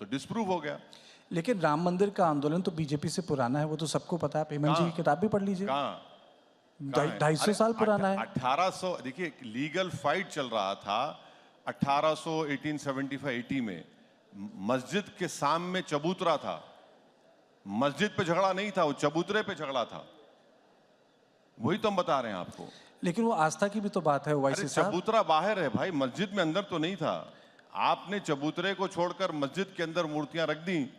तो डिस्प्रूव हो गया। लेकिन राम मंदिर का आंदोलन तो बीजेपी से पुराना है, वो तो सबको पता है। हेमंत जी की किताब भी पढ़ लीजिए, 250 साल पुराना है। 1800, देखिए लीगल फाइट चल रहा था 1800 1875-80 में। मस्जिद के सामने चबूतरा था, मस्जिद पे झगड़ा नहीं था, वो चबूतरे पे झगड़ा था। वही तो हम बता रहे हैं आपको। लेकिन वो आस्था की भी तो बात है ओवैसी साहब। चबूतरा बाहर है भाई, मस्जिद में अंदर तो नहीं था। आपने चबूतरे को छोड़कर मस्जिद के अंदर मूर्तियां रख दी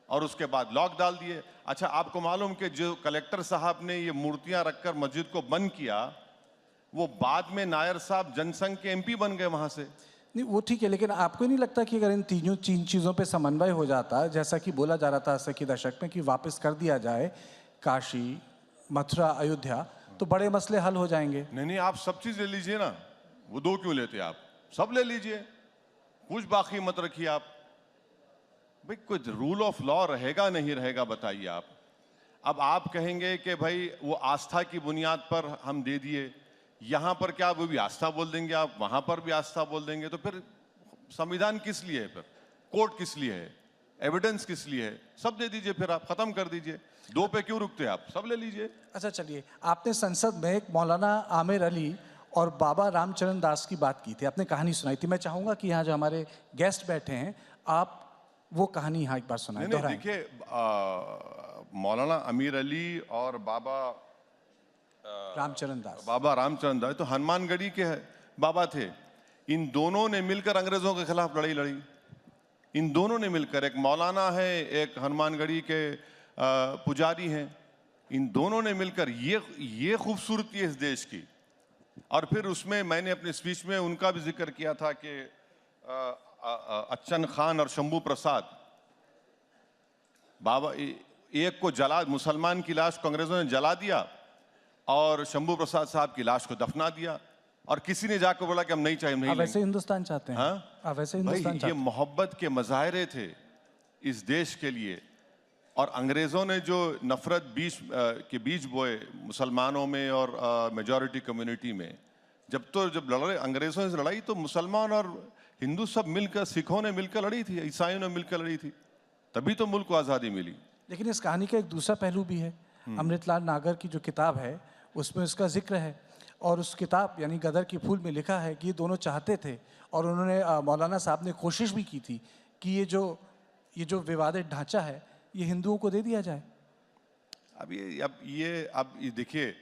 और उसके बाद लॉक डाल दिए। अच्छा, आपको मालूम कि जो कलेक्टर साहब ने ये मूर्तियां रखकर मस्जिद को बंद किया, वो बाद में नायर साहब जनसंघ के एमपी बन गए वहां से। नहीं वो ठीक है, लेकिन आपको नहीं लगता कि अगर इन तीन चीज़ों पे समन्वय हो जाता, जैसा कि बोला जा रहा था 80 के दशक में, कि वापस कर दिया जाए काशी, मथुरा, अयोध्या, तो बड़े मसले हल हो जाएंगे? नहीं, आप सब चीज ले लीजिए ना, वो दो क्यों लेते आप? सब ले लीजिए, कुछ बाकी मत रखिए आप। भाई कुछ रूल ऑफ लॉ रहेगा नहीं रहेगा बताइए आप। अब आप कहेंगे कि भाई वो आस्था की बुनियाद पर हम दे दिए, यहां पर क्या वो भी आस्था बोल देंगे आप, वहां पर भी आस्था बोल देंगे, तो फिर संविधान किस लिए है? फिर कोर्ट किस लिए है? एविडेंस किस लिए है? सब दे दीजिए, फिर आप खत्म कर दीजिए। दो पे क्यों रुकते आप? सब ले लीजिए। अच्छा चलिए, आपने संसद में एक मौलाना आमिर अली और बाबा रामचरण दास की बात की थी, आपने कहानी सुनाई थी। मैं चाहूंगा कि यहाँ जो हमारे गेस्ट बैठे हैं, आप वो कहानी यहाँ एक बार सुनाएं, दोहराएं। देखिए, मौलाना आमिर अली और बाबा रामचरण दास तो हनुमानगढ़ी के बाबा थे। इन दोनों ने मिलकर अंग्रेजों के खिलाफ लड़ाई लड़ी। इन दोनों ने मिलकर, एक मौलाना है, एक हनुमानगढ़ी के पुजारी हैं, इन दोनों ने मिलकर ये खूबसूरती है इस देश की। और फिर उसमें मैंने अपने स्पीच में उनका भी जिक्र किया था कि अच्छन खान और शंभू प्रसाद, बाबा एक को जला, मुसलमान की लाश को अंग्रेजों ने जला दिया और शंभू प्रसाद साहब की लाश को दफना दिया, और किसी ने जाकर बोला कि हम नहीं चाहिए, नहीं लेंगे। वैसे हिंदुस्तान चाहते हैं। हाँ, वैसे हिंदुस्तान ये मोहब्बत के मजाहरे थे इस देश के लिए। और अंग्रेजों ने जो नफरत के बीज बोए मुसलमानों में और मेजॉरिटी कम्युनिटी में, जब लड़े अंग्रेजों से लड़ाई, तो मुसलमान और हिंदू सब मिलकर, सिखों ने मिलकर लड़ी थी, ईसाइयों ने मिलकर लड़ी थी, तभी तो मुल्क को आज़ादी मिली। लेकिन इस कहानी का एक दूसरा पहलू भी है। अमृतलाल नागर की जो किताब है उसमें उसका जिक्र है, और उस किताब यानी गदर के फूल में लिखा है कि ये दोनों चाहते थे, और उन्होंने मौलाना साहब ने कोशिश भी की थी कि ये जो विवादित ढांचा है ये हिंदुओं को दे दिया जाए। अब ये देखिए,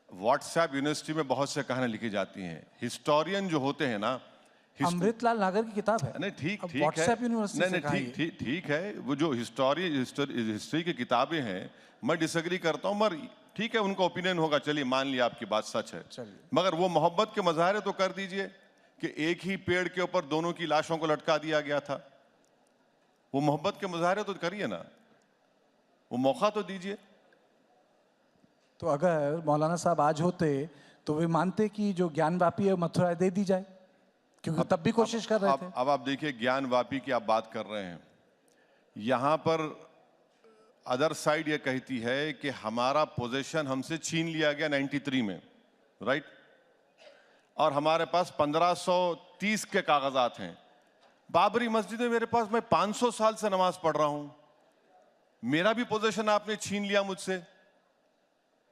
व्हाट्सएप यूनिवर्सिटी में बहुत से कहानियां लिखी जाती हैं। हिस्टोरियन जो होते हैं ना, अमृतलाल नागर की किताब है। नहीं ठीक है, व्हाट्सएप यूनिवर्सिटी से कहा है। ठीक है, वो जो हिस्ट्री की किताबें हैं, मैं डिसएग्री करता हूं, मगर ठीक है, उनका ओपिनियन होगा, चलिए मान लिया आपकी बात सच है। मगर वो मोहब्बत के मजाहरे तो कर दीजिए कि एक ही पेड़ के ऊपर दोनों की लाशों को लटका दिया गया था। वो मोहब्बत के मुजाहरे तो करिए ना, वो मौका तो दीजिए। तो अगर मौलाना साहब आज होते तो वे मानते कि जो ज्ञानवापी है मथुरा दे दी जाए, क्योंकि तब भी कोशिश कर रहे थे। अब आप देखिए, ज्ञानवापी की आप बात कर रहे हैं, यहां पर अदर साइड ये कहती है कि हमारा पोजीशन हमसे छीन लिया गया 93 में, राइट, और हमारे पास 1530 के कागजात हैं। बाबरी मस्जिद में मेरे पास, मैं 500 साल से नमाज पढ़ रहा हूं, मेरा भी पोजीशन आपने छीन लिया मुझसे।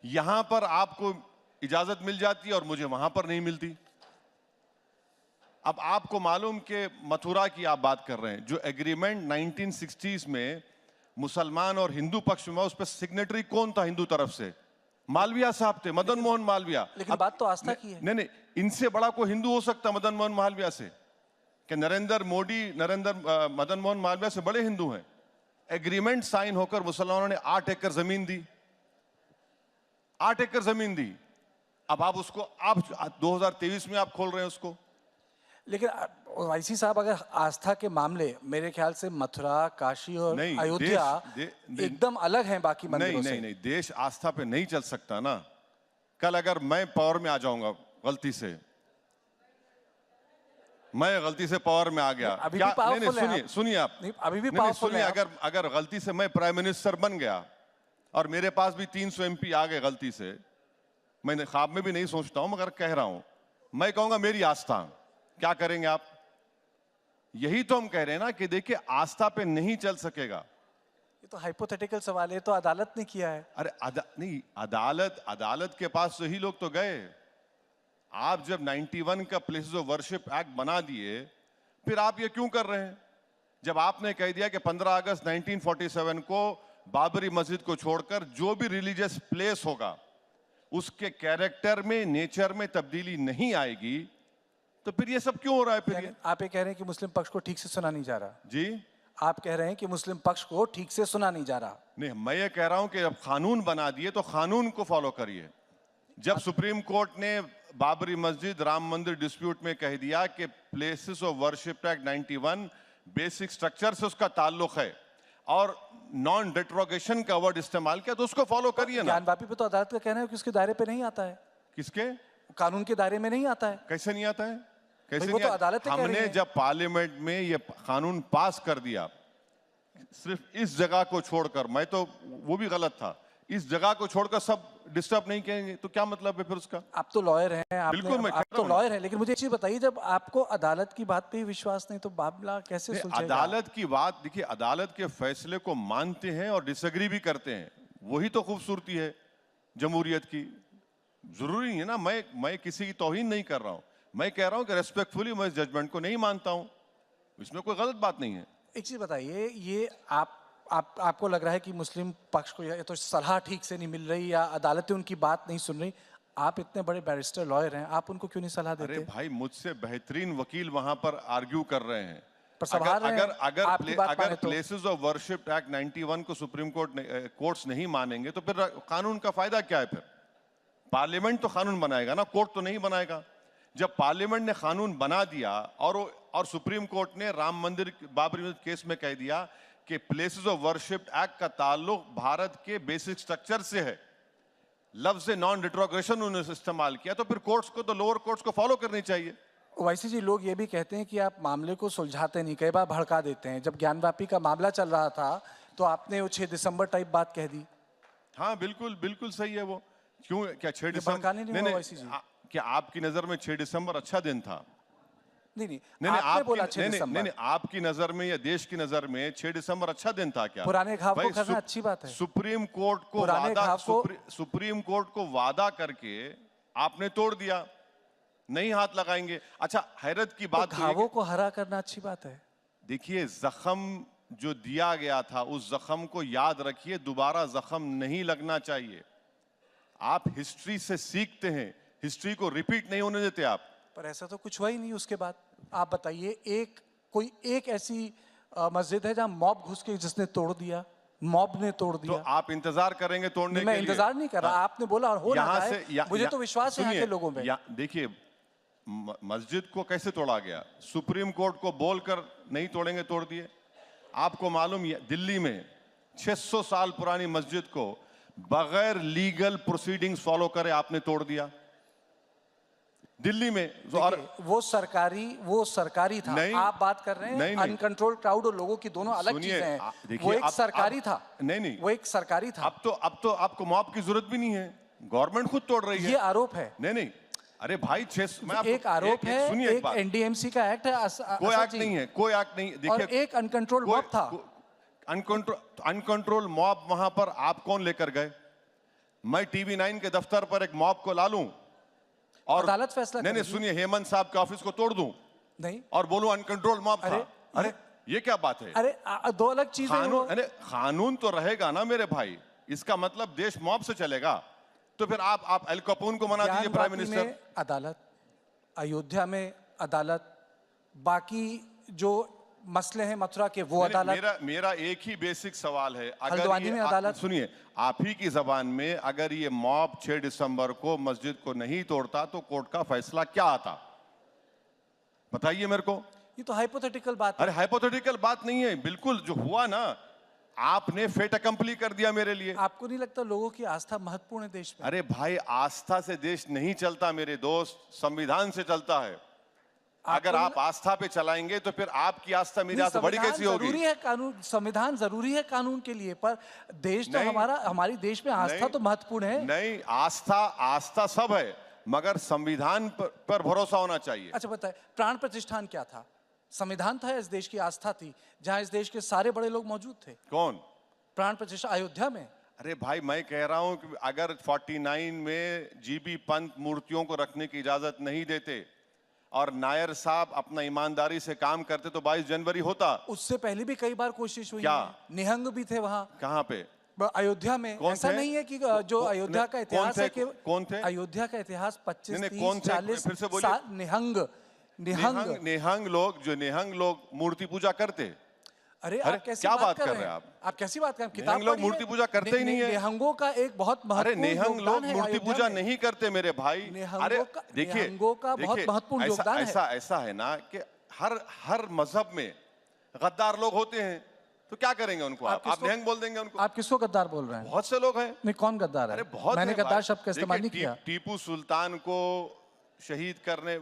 यहां पर आपको इजाजत मिल जाती है और मुझे वहां पर नहीं मिलती। अब आपको मालूम कि मथुरा की आप बात कर रहे हैं, जो एग्रीमेंट 1960s में मुसलमान और हिंदू पक्ष में, उस पर सिग्नेटरी कौन था हिंदू तरफ से? मालविया साहब थे, मदन मोहन मालविया। लेकिन बात तो आस्था की है। नहीं, इनसे बड़ा कोई हिंदू हो सकता मदन मोहन मालविया से? कि मदन मोहन मालविया से बड़े हिंदू हैं। एग्रीमेंट साइन होकर मुसलमानों ने 8 एकड़ जमीन दी, 8 एकड़ जमीन दी। अब आप उसको 2023 में आप खोल रहे हैं उसको। लेकिन ओवैसी साहब, अगर आस्था के मामले, मेरे ख्याल से मथुरा, काशी और अयोध्या एकदम अलग हैं बाकी मंदिरों से। नहीं, देश आस्था पे नहीं चल सकता ना। कल अगर मैं पावर में आ जाऊंगा गलती से, मैं गलती से पावर में आ गया, अभी क्या? नहीं, सुनिए आप, अभी भी पावरफुल है। अगर गलती से मैं प्राइम मिनिस्टर बन गया और मेरे पास भी 300 MP आ गए गलती से, मैंने ख्वाब में भी नहीं सोचता हूं, मगर कह रहा हूं, मैं कहूंगा मेरी आस्था, क्या करेंगे आप? यही तो हम कह रहे हैं ना कि देखिए आस्था पे नहीं चल सकेगा। ये तो हाइपोथेटिकल सवाल है, तो अदालत ने किया है। अरे नहीं, अदालत के पास वही लोग तो गए। आप जब 91 का प्लेसेस ऑफ वर्शिप एक्ट बना दिए, फिर आप ये क्यों कर रहे हैं? जब आपने कह दिया कि 15 अगस्त 1947 को बाबरी मस्जिद को छोड़कर जो भी रिलीजियस प्लेस होगा उसके कैरेक्टर में, नेचर में तब्दीली नहीं आएगी, तो फिर ये सब क्यों हो रहा है? फिर ये आप ये कह रहे हैं कि मुस्लिम पक्ष को ठीक से सुना नहीं जा रहा। जी आप कह रहे हैं कि मुस्लिम पक्ष को ठीक से सुना नहीं जा रहा। नहीं, मैं ये कह रहा हूं कि जब कानून बना दिए तो कानून को फॉलो करिए। जब सुप्रीम कोर्ट ने बाबरी मस्जिद राम मंदिर डिस्प्यूट में कह दिया कि places of worship act 91 basic structure से उसका ताल्लुक है और नॉन डिट्रोगेशन का वर्ड इस्तेमाल किया, तो उसको फॉलो करिए ना। ज्ञानवापी पे तो अदालत का कहना है कि उसके दायरे पे नहीं आता है। किसके? कानून के दायरे में नहीं आता है। कैसे नहीं आता है? कैसे वो नहीं तो अदालत कह रही हमने है। जब पार्लियामेंट में ये कानून पास कर दिया, सिर्फ इस जगह को छोड़कर, मैं तो वो भी गलत था, इस जगह को छोड़कर सब डिस्टर्ब नहीं करेंगे, तो क्या मतलब है फिर उसका? आप तो लॉयर हैं, बिल्कुल, मैं आप कह तो रहा हूं। लॉयर हैं, लेकिन मुझे एक चीज बताइए, जब आपको अदालत की बात पे ही विश्वास नहीं तो मामला कैसे सुलझेगा? अदालत की बात देखिए, अदालत के फैसले को मानते हैं और डिसएग्री भी करते हैं, वही तो खूबसूरती है जमहूरियत की। जरूरी नहीं है ना, मैं किसी की तौहीन नहीं कर रहा हूं, मैं कह रहा हूं कि रेस्पेक्टफुली मैं इस जजमेंट को नहीं मानता हूं, इसमें कोई गलत बात नहीं है। एक चीज बताइए, ये आपको लग रहा है कि मुस्लिम पक्ष को या तो सलाह ठीक से नहीं मिल रही या अदालतें उनकी बात नहीं सुन रही, आप इतने बड़े बैरिस्टर लॉयर हैं, आप उनको क्यों नहीं सलाह देते? अरे भाई, मुझसे बेहतरीन वकील वहां पर आर्ग्यू कर रहे हैं। पर संभाल रहे हैं, आपकी बात माने अगर तो। प्लेसेस ऑफ वर्शिप एक्ट 91 को सुप्रीम कोर्ट्स नहीं मानेंगे तो फिर कानून का फायदा क्या है? फिर पार्लियामेंट तो कानून बनाएगा ना, कोर्ट तो नहीं बनाएगा। जब पार्लियामेंट ने कानून बना दिया और सुप्रीम कोर्ट ने राम मंदिर बाबरी मस्जिद केस में कह दिया कि प्लेसेस ऑफ वर्शिप एक्ट का ताल्लुक भारत के बेसिक स्ट्रक्चर से है, लफ्ज नॉन रिट्रोग्रेशन उन्होंने इस्तेमाल किया, तो फिर कोर्ट्स को तो लोअर कोर्ट्स को फॉलो करनी चाहिए। वैसे जी, लोग ये भी कहते हैं कि आप मामले को सुलझाते नहीं, कई बार भड़का देते हैं। जब ज्ञानवापी का मामला चल रहा था तो आपने वो 6 दिसंबर टाइप बात कह दी। हाँ बिल्कुल बिल्कुल सही है वो। क्यों? क्या 6 भड़काने दिसंबर? नहीं हुआ वैसे जी। क्या आपकी नजर में 6 दिसंबर अच्छा दिन था? नहीं, नहीं, आपने बोला 6 नहीं, दिसंबर। नहीं, आपकी नजर में या देश की नजर में 6 दिसंबर अच्छा दिन था क्या? पुराने घाव भाई, को करना अच्छी बात है। सुप्रीम कोर्ट को पुराने वादा घाव को- सुप्रीम कोर्ट को वादा करके आपने तोड़ दिया, नहीं हाथ लगाएंगे। अच्छा, हैरत की बात तो तो ये घावों को हरा करना अच्छी बात है। देखिए, जख्म जो दिया गया था उस जख्म को याद रखिए, दोबारा जख्म नहीं लगना चाहिए। आप हिस्ट्री से सीखते हैं, हिस्ट्री को रिपीट नहीं होने देते आप। पर ऐसा तो कुछ हुआ ही नहीं उसके बाद। आप बताइए, कोई एक ऐसी मस्जिद है जहां मॉब घुस के जिसने तोड़ दिया? मॉब ने तोड़ तो दिया। आप इंतजार करेंगे तोड़ने के मैं लिए? इंतजार नहीं कर रहा, हाँ। आपने बोला और हो रहा है। मुझे तो विश्वास है यहाँ सुनिए, के लोगों में। देखिए, मस्जिद को कैसे तोड़ा गया? सुप्रीम कोर्ट को बोलकर नहीं तोड़ेंगे, तोड़ दिए। आपको मालूम है दिल्ली में 600 साल पुरानी मस्जिद को बगैर लीगल प्रोसीडिंग्स फॉलो करे आपने तोड़ दिया दिल्ली में। और वो सरकारी था। नहीं, आप बात कर रहे हैं अनकंट्रोल क्राउड और लोगों की, दोनों अलग चीजें हैं। वो एक सरकारी था। नहीं, वो एक सरकारी था। अब तो आपको मॉब की जरूरत भी नहीं है, गवर्नमेंट खुद तोड़ रही है। ये आरोप है। नहीं, अरे भाई, एक आरोप है, एक एनडीएमसी का एक्ट है। कोई एक्ट नहीं है, कोई एक्ट नहीं। देखिए, और एक अनकंट्रोल मॉब था। अनकंट्रोल मॉब वहां पर आप कौन लेकर गए? मैं टीवी 9 के दफ्तर पर एक मॉब को ला लूं और अदालत फैसला नहीं, सुनिए, हेमंत साहब के ऑफिस को तोड़ दूं नहीं और बोलूं अनकंट्रोल मॉब था? अरे ये क्या बात है? अरे दो अलग चीजें हैं। अरे कानून तो रहेगा ना मेरे भाई, इसका मतलब देश मॉब से चलेगा? तो फिर आप एल कैपोन को मना दीजिए प्राइम मिनिस्टर। अदालत, अयोध्या में अदालत, बाकी जो मसले हैं मथुरा के वो अदालत। मेरा एक ही बेसिक सवाल है, हल्द्वानी में अदालत। सुनिए, आप ही की जबान में, अगर ये मॉब 6 दिसंबर को मस्जिद को नहीं तोड़ता तो कोर्ट का फैसला क्या आता? बताइए मेरे को। ये तो हाइपोथेटिकल बात है। अरे हाइपोथेटिकल बात नहीं है, बिल्कुल जो हुआ ना, आपने फेट अकम्पली कर दिया मेरे लिए। आपको नहीं लगता लोगों की आस्था महत्वपूर्ण है देश में? अरे भाई, आस्था से देश नहीं चलता मेरे दोस्त, संविधान से चलता है। अगर आप आस्था पे चलाएंगे तो फिर आपकी आस्था मेरी आस्था बड़ी कैसी होगी? जरूरी है कानून, संविधान जरूरी है कानून के लिए, पर देश तो हमारी देश में आस्था तो महत्वपूर्ण है। नहीं, आस्था सब है, मगर संविधान पर भरोसा होना चाहिए। अच्छा बताए, प्राण प्रतिष्ठान क्या था? संविधान था, इस देश की आस्था थी, जहां इस देश के सारे बड़े लोग मौजूद थे। कौन? प्राण प्रतिष्ठा अयोध्या में। अरे भाई, मैं कह रहा हूं कि अगर 49 में जीबी पंत मूर्तियों को रखने की इजाजत नहीं देते और नायर साहब अपना ईमानदारी से काम करते तो 22 जनवरी होता। उससे पहले भी कई बार कोशिश हुई क्या? है। निहंग भी थे वहां। कहाँ पे? अयोध्या में। कौन ऐसा थे? नहीं है कि जो अयोध्या का इतिहास है कि कौन थे? अयोध्या का इतिहास 25, नहीं, 30, कौन थे? 40 फिर से बोलिए। साल। निहंग निहंग लोग मूर्ति पूजा करते। अरे अरे, आप कैसी क्या बात बात कर कर रहे रहे हैं? हैं आप कैसी बात कर रहे हैं? किताब निहंग लोग पढ़िए। मूर्ति पूजा करते ही नहीं है। निहंगों का एक बहुत अरे महत्वपूर्ण निहंग लोग योगदान है मूर्ति अयोध्या पूजा में। नहीं करते मेरे भाई। निहंगों का बहुत महत्वपूर्ण योगदान है। ऐसा है ना कि हर मजहब में गद्दार लोग होते हैं, तो क्या करेंगे उनको? आप निहंग बोल देंगे उनको? आप किसको गद्दार बोल रहे हैं? बहुत से लोग हैं। नहीं, कौन गद्दार है? अरे बहुत मैंने हैं गद्दार भाई। शब्द का इस्तेमाल नहीं देखिए, किया। टीपू सुल्तान को शहीद करने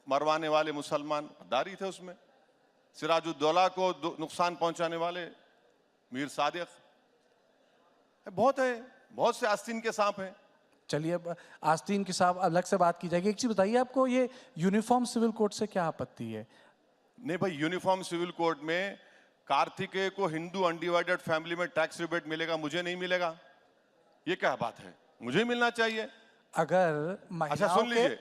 मरवाने वाले मुसलमान गद्दारी थे उसमें। सिराजुद्दौला को नुकसान पहुंचाने वाले मीर सादिक। बहुत है, बहुत से आस्तीन के सांप हैं। चलिए, अब आस्तीन के साथ अलग से बात की जाएगी। एक चीज बताइए, आपको ये यूनिफॉर्म सिविल कोड से क्या आपत्ति है? नहीं भाई, यूनिफॉर्म सिविल कोड में कार्तिकेय को हिंदू अनडिवाइडेड फैमिली में टैक्स रिबेट मिलेगा, मुझे नहीं मिलेगा, ये क्या बात है? मुझे मिलना चाहिए। अगर महिलाओं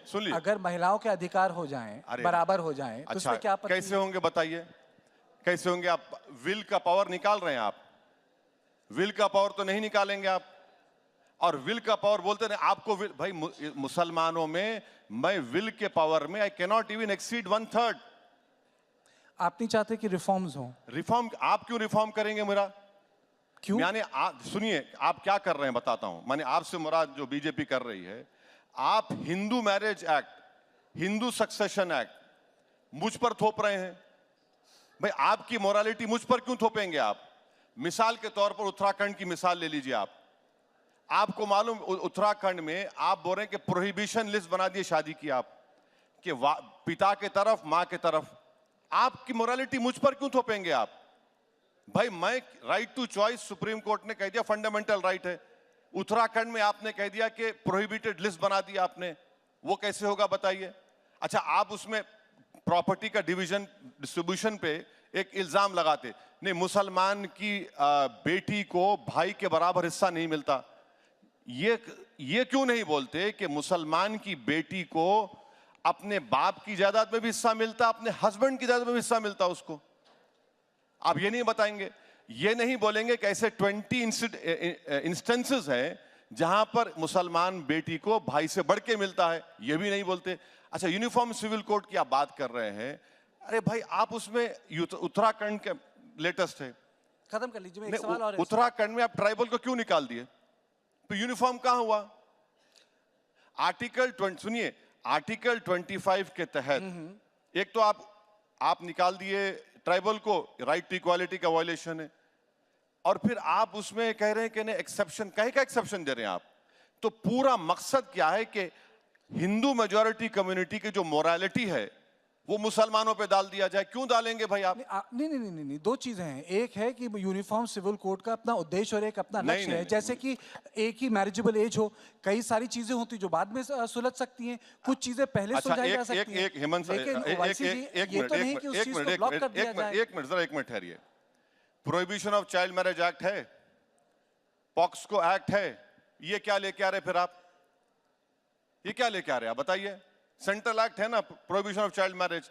सुन लीजिए। अगर महिलाओं के अधिकार हो जाएं, बराबर हो जाएं, तो अच्छा, उसमें क्या आपत्ति कैसे है? होंगे बताइए? कैसे होंगे? आप विल का पावर निकाल रहे हैं। आप विल का पावर तो नहीं निकालेंगे आप। और विल का पावर बोलते हैं आपको विल। भाई मुसलमानों में मैं विल के पावर में I can not even exceed 1/3। आप नहीं चाहते कि रिफॉर्म्स हो? रिफॉर्म आप क्यों रिफॉर्म करेंगे मेरा? क्यों? यानी सुनिए, आप क्या कर रहे हैं बताता हूं। माने आपसे मुराद जो बीजेपी कर रही है, आप Hindu marriage act, Hindu succession act मुझ पर थोप रहे हैं। भाई आपकी मोरालिटी मुझ पर क्यों थोपेंगे आप? मिसाल के तौर पर उत्तराखंड की मिसाल ले लीजिए। आपको मालूम उत्तराखंड में आप बोल रहे हैं कि प्रोहिबिशन लिस्ट बना दिए शादी की आप, कि पिता के तरफ मां के तरफ। आपकी मोरालिटी मुझ पर क्यों थोपेंगे आप? भाई मैं right to choice Supreme Court ने कह दिया फंडामेंटल राइट है। उत्तराखंड में आपने कह दिया कि प्रोहिबिटेड लिस्ट बना दिया आपने, वो कैसे होगा बताइए? अच्छा, आप उसमें प्रॉपर्टी का डिवीजन डिस्ट्रीब्यूशन पे एक इल्जाम लगाते, नहीं मुसलमान की बेटी को भाई के बराबर हिस्सा नहीं मिलता। ये क्यों नहीं बोलते कि मुसलमान की बेटी को अपने बाप की जायदाद में भी हिस्सा मिलता, अपने हस्बैंड की जायदाद में भी हिस्सा मिलता उसको? आप ये नहीं बताएंगे, ये नहीं बोलेंगे कि ऐसे 20 इंस्टेंसेस हैं जहां पर मुसलमान बेटी को भाई से बढ़ के मिलता है, ये भी नहीं बोलते। अच्छा, यूनिफॉर्म सिविल कोड की आप बात कर रहे हैं। अरे भाई, आप उसमें उत्तराखंड के लेटेस्ट है, खत्म कर लीजिए। एक सवाल और है। उत्तराखंड में आप ट्राइबल को क्यों निकाल दिए? तो यूनिफॉर्म कहां हुआ? सुनिए, आर्टिकल 25 के तहत एक तो आप निकाल दिए ट्राइबल को, राइट टू इक्वालिटी का वायलेशन है। और फिर आप उसमें कह रहे हैं कि नहीं एक्सेप्शन, कहे का एक्सेप्शन दे रहे हैं आप? तो पूरा मकसद क्या है कि हिंदू मेजॉरिटी कम्युनिटी की जो मोरालिटी है वो मुसलमानों पे डाल दिया जाए? क्यों डालेंगे भाई आप? नहीं, दो चीजें हैं। एक है कि यूनिफॉर्म सिविल कोड का अपना उद्देश्य और एक अपना लक्ष्य है। जैसे कि एक ही मैरिजेबल एज हो, कई सारी चीजें होती जो बाद में सुलझ सकती हैं, कुछ चीजें पहले सुलझाई जा सकती हैं। एक हेमंत, एक मिनट ठहरिए। Prohibition of child marriage act है, पॉक्सको एक्ट है, ये क्या लेके आ रहे फिर आप? ये क्या लेके आ रहे हैं आप बताइए? सेंट्रल एक्ट है ना, prohibition of child marriage.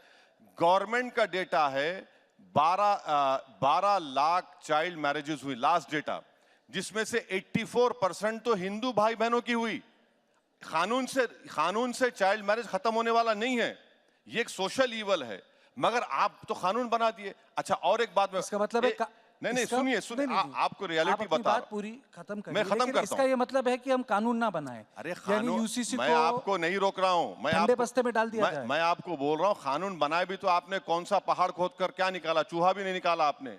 Government का डेटा है 12 लाख चाइल्ड मैरिजेस हुई लास्ट डेटा, जिसमें से 84% तो हिंदू भाई बहनों की हुई। कानून से चाइल्ड मैरिज खत्म होने वाला नहीं है, ये एक सोशल ईवल है, मगर आप तो कानून बना दिए। अच्छा, और एक बात में, इसका मतलब है नहीं सुनिए, आपको रियलिटी बता, पूरी खत्म करिए। मैं खत्म करता हूं। इसका ये मतलब है कि हम कानून ना बनाएं। अरे यानी यूसीसी मैं आपको नहीं रोक रहा हूं, बस्ते में डाल दिया जाए। मैं आपको बोल रहा हूं कानून बनाए भी तो आपने कौन सा पहाड़ खोद कर क्या निकाला? चूहा भी नहीं निकाला आपने।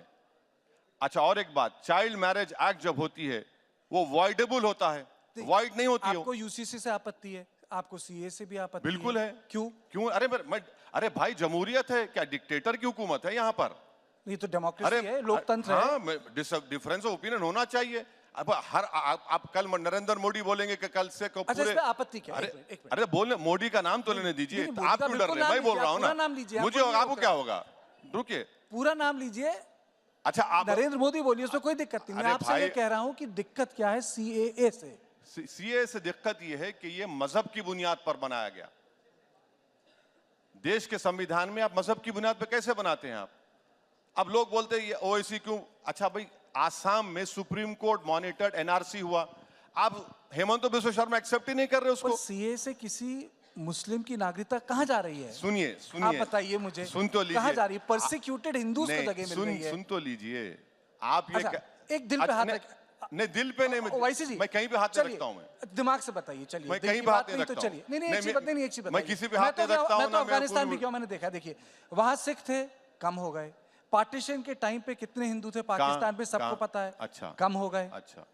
अच्छा, और एक बात, चाइल्ड मैरिज एक्ट जब होती है वो वॉइडेबल होता है, वॉइड नहीं होती। आपको यूसीसी से आपत्ति है, आपको सीए से भी आपत्ति बिल्कुल है। क्यों? अरे भाई, जमहूरियत है क्या? डिक्टेटर की हुकूमत है यहाँ पर? ये तो डेमोक्रेसी है, लोकतंत्र है। हाँ, डिफरेंस ऑफ ओपिनियन होना चाहिए। अब आप कल नरेंद्र मोदी बोलेंगे कि कल से अच्छा, इस पे आपत्ति क्या? अरे बोलने, मोदी का नाम तो लेने दीजिए। आप क्यों डर रहे हैं? मैं बोल रहा हूँ ना, मुझे आपको क्या होगा? रुकिए, पूरा नाम लीजिए, अच्छा आप नरेंद्र मोदी बोलिए, उसमें कोई दिक्कत नहीं। मैं अरे आपसे ये भाई- कह रहा हूं कि दिक्कत क्या है सीएए से। सीए से दिक्कत यह है कि ये मजहब की बुनियाद पर बनाया गया। देश के संविधान में आप मजहब की बुनियाद पर कैसे बनाते हैं आप? अब लोग बोलते हैं ये ओवैसी क्यों? अच्छा भाई, आसाम में सुप्रीम कोर्ट मॉनिटर्ड एनआरसी हुआ, आप हेमंत बिश्व शर्मा एक्सेप्ट ही नहीं कर रहे पर उसको। सीए से किसी मुस्लिम की नागरिकता कहां जा रही है? सुनिए आप सुनिए, बताइए मुझे, सुन तो लीजिए, कहां जा रही है? परसिक्यूटेड हिंदूज को नहीं, जगह मिल रही है। सुन तो लीजिए, आप ये अच्छा, एक दिल पे अच्छा, हाथ नहीं, रख- नहीं दिल पे नहीं, ओवैसी जी, मैं कहीं पे हाथ नहीं चलिए, रखता हूं। मैं दिमाग से बताइए, चलिए। मैं दिल कहीं की पे हाथ बात नहीं नहीं तो रखता हूं। चलिए, नहीं नहीं, एक चीज मैं- बताइए, एक चीज मैं बताइए। किसी पे हाथ नहीं रखता हूं मैं तो ना, मैं अफगानिस्तान भी पूरी- गया, मैंने देखा। देखिए, वहां सिख थे, कम हो गए। पार्टीशन के टाइम पे कितने हिंदू थे पाकिस्तान में, सबको कहाँ? पता है। अच्छा, कम हो गए, अच्छा,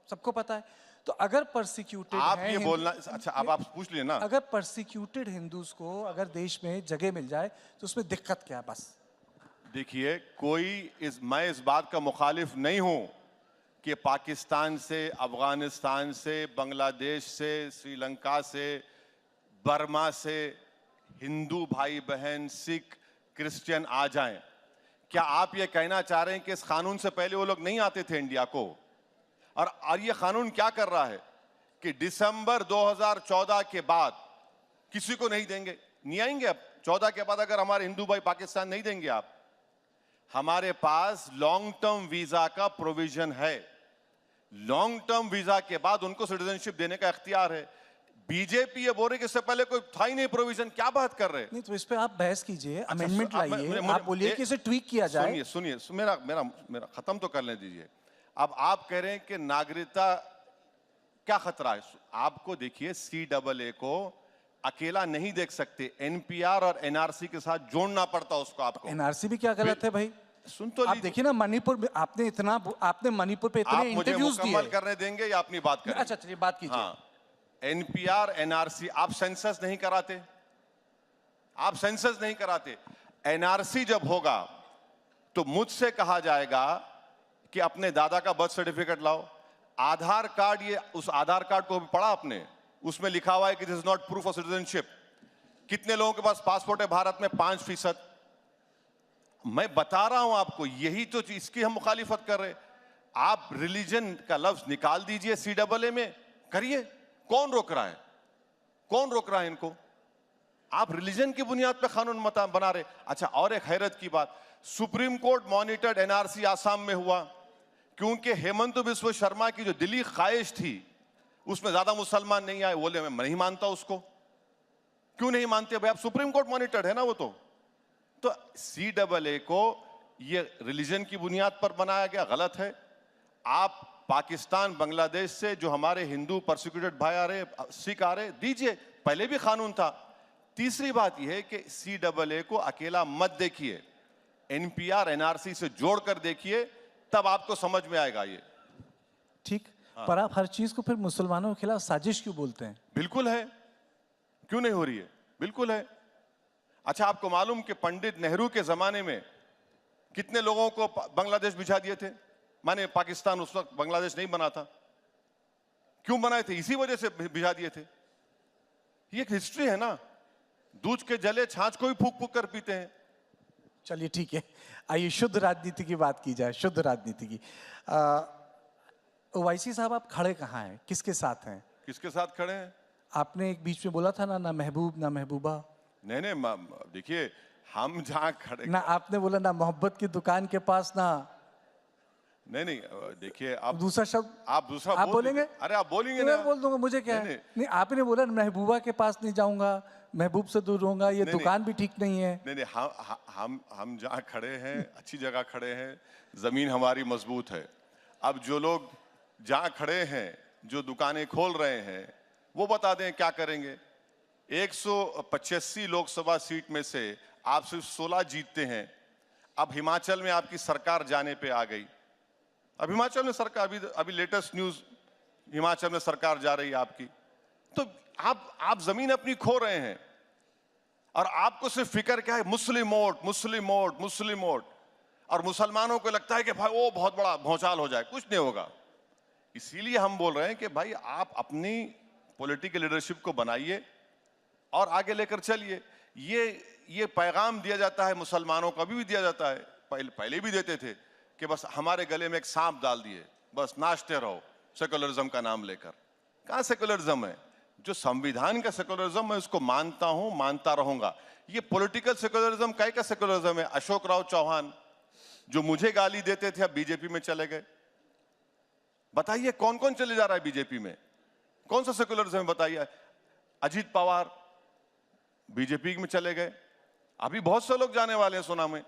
सबको पता है। तो अगर परसिक्यूटेड आप है ये बोलना, अच्छा अब आप पूछ लिए ना। अगर परसिक्यूटेड हिंदूज को अगर देश में जगह मिल जाए तो उसमें दिक्कत क्या है? बस देखिए, मैं इस बात का मुखालिफ नहीं हूं कि पाकिस्तान से, अफगानिस्तान से, बांग्लादेश से, श्रीलंका से, बर्मा से हिंदू भाई बहन, सिख, क्रिश्चियन आ जाएं। क्या आप ये कहना चाह रहे हैं कि इस कानून से पहले वो लोग नहीं आते थे इंडिया को? और ये कानून क्या कर रहा है कि दिसंबर 2014 के बाद किसी को नहीं देंगे, नहीं आएंगे। अब 14 के बाद अगर हमारे हिंदू भाई पाकिस्तान नहीं देंगे, आप, हमारे पास लॉन्ग टर्म वीजा का प्रोविजन है। लॉन्ग टर्म वीजा के बाद उनको सिटीजनशिप देने का इख्तियार है। बीजेपी ये बोल रही कि इससे पहले कोई था ही नहीं प्रोविजन, क्या बात कर रहे हैं? नहीं, तो इस पे आप बहस कीजिए, अमेंडमेंट अब लाइए, मुझे- आप बोलिए कि इसे ट्वीक किया जाए। सुनिए सुनिए, मेरा मेरा मेरा खत्म तो करने दीजिए। अब आप कह रहे हैं कि नागरिकता क्या खतरा है? आपको देखिए, CAA को अकेला नहीं देख सकते, एनपीआर और एनआरसी के साथ जोड़ना पड़ता उसको आपको। एनआरसी भी क्या गलत है भाई? सुन तो आप लीजिए, देखिए ना, मणिपुर में आपने मणिपुर पे आप इतने मुझे इंटरव्यूज मुकम्मल दिए। करने देंगे या अपनी बात करेंगे? अच्छा चलिए, बात कीजिए। हाँ, एनपीआर एनआरसी, आप सेंसस नहीं कराते, आप सेंसस नहीं कराते। एनआरसी जब होगा तो मुझसे कहा जाएगा कि अपने दादा का बर्थ सर्टिफिकेट लाओ। आधार कार्ड, ये उस आधार कार्ड को भी पढ़ा आपने? उसमें लिखा हुआ है कि this is not proof of citizenship. कितने लोगों के पास पासपोर्ट है भारत में? 5%। मैं बता रहा हूं आपको, यही तो चीज, इसकी हम मुखालिफत कर रहे। आप रिलीजन का लफ्ज निकाल दीजिए CAA में, करिए, कौन रोक रहा है? कौन रोक रहा है इनको? आप रिलीजन की बुनियाद पर कानून बना रहे। अच्छा, और एक हैरत की बात, supreme court monitored NRC Assam में हुआ क्योंकि हेमंत बिश्व शर्मा की जो दिली ख्वाहिश थी उसमें ज्यादा मुसलमान नहीं आए। बोले मैं नहीं मानता उसको। क्यों नहीं मानते भाई? आप, सुप्रीम कोर्ट मॉनिटर्ड है ना वो तो CAA को ये रिलीजन की बुनियाद पर बनाया गया, गलत है। आप पाकिस्तान, बांग्लादेश से जो हमारे हिंदू परसिक्यूटेड भाई आ रहे, सिख आ रहे, दीजिए, पहले भी कानून था। तीसरी बात यह है कि CAA को अकेला मत देखिए, एनपीआर एनआरसी से जोड़कर देखिए, तब आपको समझ में आएगा ये। ठीक, पर आप हर चीज को फिर मुसलमानों के खिलाफ साजिश क्यों बोलते हैं? बिल्कुल है, क्यों नहीं हो रही है? बिल्कुल है। अच्छा, आपको मालूम कि पंडित नेहरू के जमाने में कितने लोगों को बांग्लादेश भिजा दिए थे? माने पाकिस्तान उस वक्त बांग्लादेश नहीं बना था। क्यों बनाए थे? इसी वजह से भिजा दिए थे। ये एक हिस्ट्री है ना। दूध के जले छाछ को भी फूक फूक कर पीते हैं। चलिए ठीक है, आइए शुद्ध राजनीति की बात की जाए, शुद्ध राजनीति की। ओवैसी साहब, आप खड़े कहाँ हैं, किसके साथ हैं? किसके साथ खड़े हैं? आपने एक बीच में बोला था ना महबूब ना महबूबा। नहीं नहीं, देखिए, हम जहां खड़े ना आपने बोला ना मोहब्बत की दुकान के पास ना। नहीं नहीं, देखिए, आप दूसरा शब्द आप दूसरा आप बोलेंगे? अरे आप बोलेंगे मैं ना। बोल दूंगा, मुझे क्या है? नहीं, नहीं, आपने बोला महबूबा के पास नहीं जाऊंगा, महबूब से दूर रहूंगा, ये नहीं, दुकान भी ठीक नहीं है। नहीं नहीं, हम जहाँ खड़े हैं अच्छी जगह खड़े हैं, जमीन हमारी मजबूत है। अब जो लोग जहाँ खड़े हैं, जो दुकानें खोल रहे हैं, वो बता दें क्या करेंगे। 185 लोकसभा सीट में से आप सिर्फ 16 जीतते हैं। अब हिमाचल में आपकी सरकार जाने पे आ गई। अब हिमाचल में सरकार, अभी लेटेस्ट न्यूज, हिमाचल में सरकार जा रही है आपकी। तो आप जमीन अपनी खो रहे हैं और आपको सिर्फ फिक्र क्या है? मुस्लिम वोट, मुस्लिम वोट, मुस्लिम वोट। और मुसलमानों को लगता है कि भाई वो बहुत बड़ा भौचाल हो जाए। कुछ नहीं होगा। इसीलिए हम बोल रहे हैं कि भाई आप अपनी पॉलिटिकल लीडरशिप को बनाइए और आगे लेकर चलिए। ये पैगाम दिया जाता है मुसलमानों को, अभी भी दिया जाता है, पहले भी देते थे कि बस हमारे गले में एक सांप डाल दिए, बस नाचते रहो सेकुलरिज्म का नाम लेकर। कहाँ सेकुलरिज्म है? जो संविधान का सेकुलरिज्म मैं उसको मानता हूं, मानता रहूंगा। ये पॉलिटिकल सेकुलरिज्म काय का सेकुलरिज्म है? अशोक राव चौहान जो मुझे गाली देते थे अब बीजेपी में चले गए। बताइए कौन कौन चले जा रहा है बीजेपी में? कौन सा सेकुलरिज्म बताइए? अजीत पवार बीजेपी में चले गए, अभी बहुत से लोग जाने वाले हैं सुना में।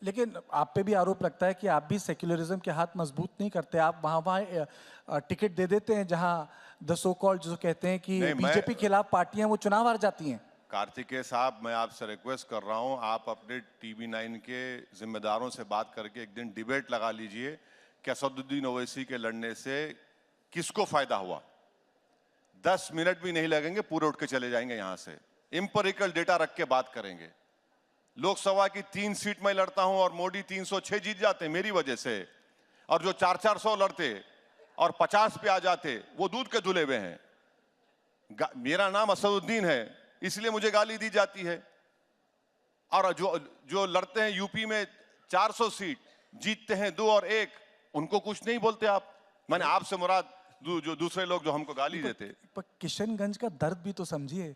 लेकिन आप पे भी आरोप लगता है कि आप भी सेक्युलरिज्म के हाथ मजबूत नहीं करते, आप वहां टिकट दे देते हैं जहां द सो कॉल्ड जो कहते हैं कि बीजेपी खिलाफ पार्टियां वो चुनाव हार जाती हैं। कार्तिकेय साहब, मैं आपसे रिक्वेस्ट कर रहा हूं, आप अपने टीवी 9 के जिम्मेदारों से बात करके एक दिन डिबेट लगा लीजिए कि असदुद्दीन ओवैसी के लड़ने से किसको फायदा हुआ। 10 मिनट भी नहीं लगेंगे, पूरे उठ के चले जाएंगे यहां से। इंपेरिकल डेटा रख के बात करेंगे। लोकसभा की 3 सीट में लड़ता हूं और मोदी 306 जीत जाते मेरी वजह से, और जो 400 लड़ते और 50 पे आ जाते वो दूध के धुले हुए हैं। मेरा नाम असदुद्दीन है इसलिए मुझे गाली दी जाती है, और जो लड़ते हैं यूपी में 400 सीट, जीतते हैं 2 और 1, उनको कुछ नहीं बोलते आप। मैंने आपसे मुराद जो दूसरे लोग जो हमको गाली देते। पर किशनगंज का दर्द भी तो समझिए।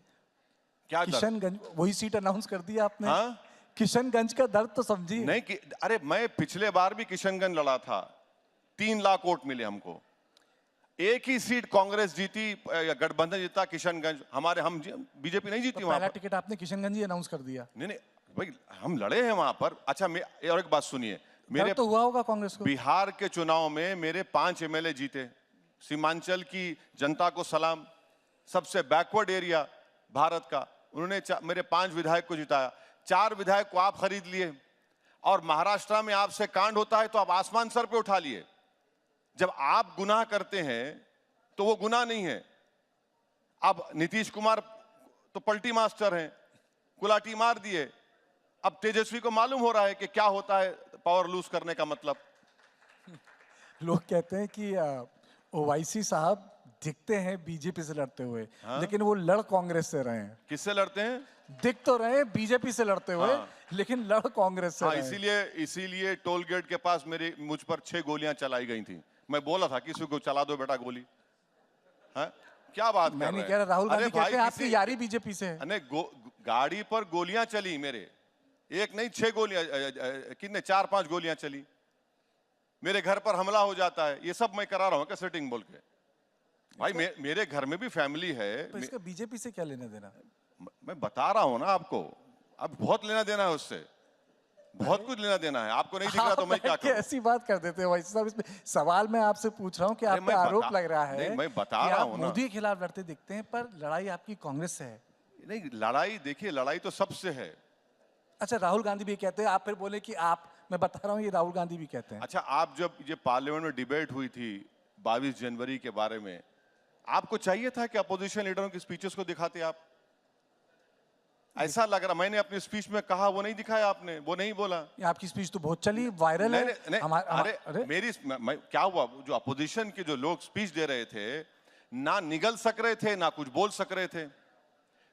क्या किशनगंज वही सीट अनाउंस कर दी आपने। हाँ? किशनगंज का दर्द तो समझिए। नहीं कि अरे मैं पिछले बार भी किशनगंज लड़ा था, 3 लाख वोट मिले हमको। एक ही सीट कांग्रेस जीती या गठबंधन जीता किशनगंज, हम बीजेपी नहीं जीती। तो वहां पहला पर टिकट आपने किशनगंज ही अनाउंस कर दिया। नहीं भाई, हम लड़े हैं वहां पर। अच्छा और एक बात सुनिए, मेरे तो हुआ होगा कांग्रेस को। बिहार के चुनाव में मेरे 5 एमएलए जीते। सीमांचल की जनता को सलाम, सबसे बैकवर्ड एरिया भारत का, उन्होंने मेरे 5 विधायक को जिताया। 4 विधायक को आप खरीद लिए, और महाराष्ट्र में आपसे कांड होता है तो आप आसमान सर पे उठा लिए। जब आप गुनाह करते हैं तो वो गुनाह नहीं है। अब नीतीश कुमार तो पलटी मास्टर हैं, कुलाटी मार दिए। अब तेजस्वी को मालूम हो रहा है कि क्या होता है पावर लूज करने का मतलब। लोग कहते हैं कि ओवैसी साहब दिखते हैं बीजेपी से लड़ते हुए, हाँ? लेकिन लेकिन वो लड़ कांग्रेस से रहे हैं। किससे लड़ते हैं? दिख तो रहे हैं बीजेपी से लड़ते हुए, हाँ। लेकिन लड़ कांग्रेस से हाँ, रहे हैं। इसीलिए टोल गेट के पास मुझ पर 6 गोलियां चलाई गई थी। मैं बोला था किसी को चला दो बेटा गोली। हाँ? क्या बात कर रहे हैं? मैं नहीं कह रहा, राहुल गांधी कहते हैं आपकी यारी बीजेपी से है। गाड़ी पर गोलियां चली मेरे, एक नहीं 6 गोलियां, कितने 4-5 गोलियां चली। मेरे घर पर हमला हो जाता है, ये सब मैं करा रहा हूं क्या सेटिंग बोल के? भाई मेरे घर में भी फैमिली है। तो इसका बीजेपी से क्या लेना देना? मैं बता रहा हूं ना आपको, अब बहुत लेना देना है उससे, बहुत कुछ लेना देना है। आपको नहीं दिख रहा तो मैं क्या करूं? ऐसी बात कर देते हैं भाई साहब। इसमें सवाल मैं आपसे पूछ रहा हूं कि आप पे आरोप लग रहा है। नहीं, मैं बता कि रहा आप हूं ना। मोदी के खिलाफ लड़ते दिखते हैं, पर लड़ाई आपकी कांग्रेस से है। नहीं, लड़ाई देखिए, लड़ाई तो सबसे है। अच्छा, राहुल गांधी भी कहते हैं, आप फिर बोले कि आप, मैं बता रहा हूँ ये राहुल गांधी भी कहते हैं। अच्छा, आप जब ये पार्लियामेंट में डिबेट हुई थी 22 जनवरी के बारे में, आपको चाहिए था कि अपोजिशन लीडरों की स्पीचेस को दिखाते आप? ऐसा लग रहा, मैंने अपनी स्पीच में कहा, वो नहीं दिखाया आपने, वो नहीं बोला। आपकी स्पीच तो बहुत चली, वायरल है। अरे मेरी क्या हुआ, जो अपोजिशन के जो लोग स्पीच दे रहे थे ना निगल सक रहे थे ना कुछ बोल सक रहे थे।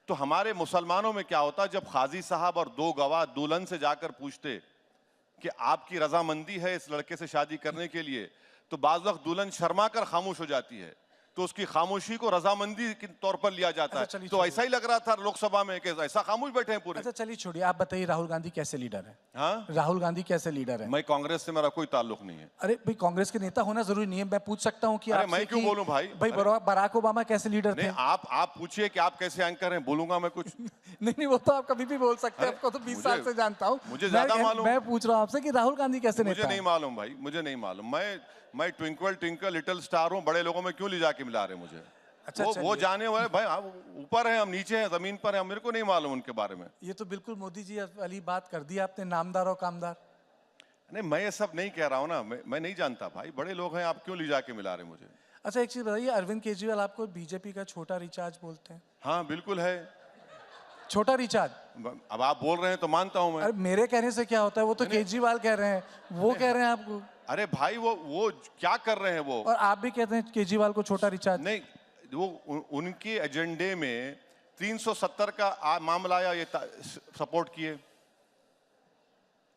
तो हमारे मुसलमानों में क्या होता, जब काजी साहब और 2 गवाह दुल्हन से जाकर पूछते कि आपकी रजामंदी है इस लड़के से शादी करने के लिए, तो बाज वक्त दुल्हन शर्मा कर खामोश हो जाती है, तो उसकी खामोशी को रजामंदी के तौर पर लिया जाता है। तो ऐसा ही लग रहा था लोकसभा में कि ऐसा खामोश बैठे हैं पूरे। अच्छा चलिए छोड़िए, आप बताइए राहुल गांधी कैसे लीडर है? हाँ? राहुल गांधी कैसे लीडर है? मैं कांग्रेस से मेरा कोई ताल्लुक नहीं है। अरे भाई, कांग्रेस के नेता होना जरूरी नहीं है। मैं पूछ सकता हूँ कि अरे मैं क्यों बोलूं भाई? बराक ओबामा कैसे लीडर थे? आप पूछिए कि आप कैसे एंकर हैं, बोलूंगा मैं कुछ। नहीं, वो तो आप कभी भी बोल सकते हैं। आपको तो 20 साल से जानता हूँ, मुझे ज्यादा मालूम। मैं पूछ रहा हूँ आपसे कि राहुल गांधी कैसे नेता? मुझे नहीं मालूम भाई, मुझे नहीं मालूम। मैं ट्विंकल ट्विंकल लिटिल स्टार हूँ, बड़े लोगों में क्यों ले जाके मिला रहे मुझे? अच्छा, वो जाने वाले भाई, ऊपर है, हम नीचे हैं, जमीन पर है, मेरे को नहीं मालूम उनके बारे में। ये तो बिल्कुल मोदी जी वाली बात कर दी आपने, नामदार और कामदार। नहीं, मैं ये सब नहीं कह रहा हूँ ना, मैं नहीं जानता भाई, बड़े लोग हैं, आप क्यों ले जाके मिला रहे मुझे? अच्छा एक चीज बताइए, अरविंद केजरीवाल आपको बीजेपी का छोटा रिचार्ज बोलते हैं? हाँ बिल्कुल है, छोटा रिचार्ज। अब आप बोल रहे हैं तो मानता हूं मैं। अरे मेरे कहने से क्या होता है, वो तो केजरीवाल कह रहे हैं, वो कह रहे हैं आपको। अरे भाई वो क्या कर रहे हैं वो? और आप भी कहते हैं केजरीवाल को छोटा रिचार्ज? नहीं, वो उनके एजेंडे में 370 का मामला आया, ये सपोर्ट किए।